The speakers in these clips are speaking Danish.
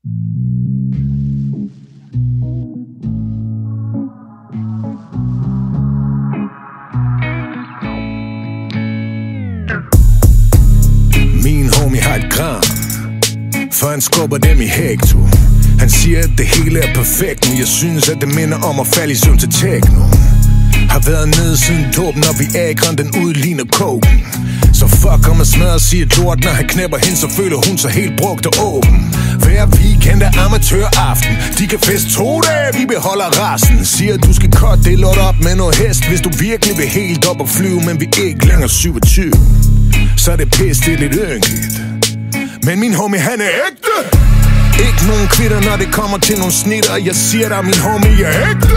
Min homie har et gram, for han skubber dem i hekto. Han siger, at det hele er perfekt, men jeg synes, at det minder om at falde i søvn til techno. Har været nede siden dåben, og Viagraen den udligner koken. Så fuck om at smadre og sige lort, når han knæpper hende, så føler hun sig helt brugt og åben. Hver weekend er amatøraften, de kan feste 2 dage, vi beholder resten. Siger, at du skal cutte det lort op med noget hest, hvis du virkelig vil helt op og flyve, men vi er ikke længere 27. Så er det pis, det er lidt ynkeligt, men min homie han er ægte. Ikke nogen kvitter, når det kommer til nogle snitter. Jeg siger dig, min homie er ægte.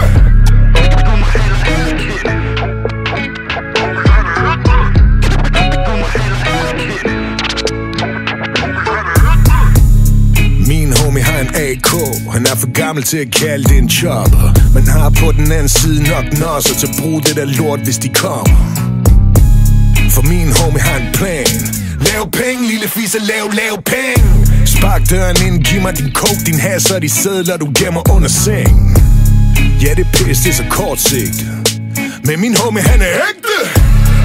Min homie har en AK. Han er for gammel til at kalde det en chopper, men har på den anden side nok nosser til at bruge det der lort, hvis de kommer. For min homie har en plan. Lav penge, lille fisse, lav penge. Spark døren ind, giv mig din coke, din has og de sædler, du gemmer under sengen. Ja, det pis, det er så kortsigtet, men min homie, han er ægte.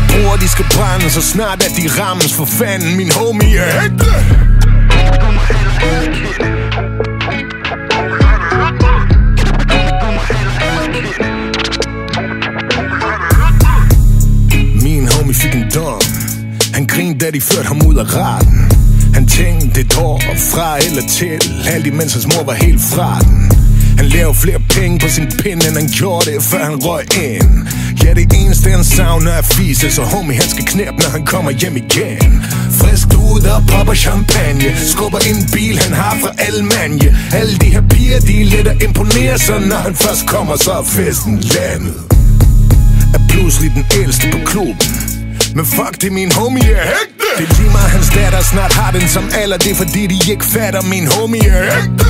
Bror, de skal brænde, så snart at de rammes. For fanden, min homie er ægte. Min homie fik en dom. Han grinede, da de førte ham ud af retten. Han tænkte et år fra eller til, alt imens hans mor var helt fra den. Han lavede flere penge på sin pind, end han gjorde det, før han røg ind. Ja, det eneste han savner er fise, så homie han skal knæppe, når han kommer hjem igen. Frisk ud og popper champagne, skubber en bil, han har fra Almanje. Alle de her piger, de er lidt at imponere, så når han først kommer, så er festen landet. Er pludselig den ældste på klubben, men fuck det, min homie er ægte. Det er lige meget, hans datter snart har den som alder. Det er fordi, de ikke fatter, min homie er ægte.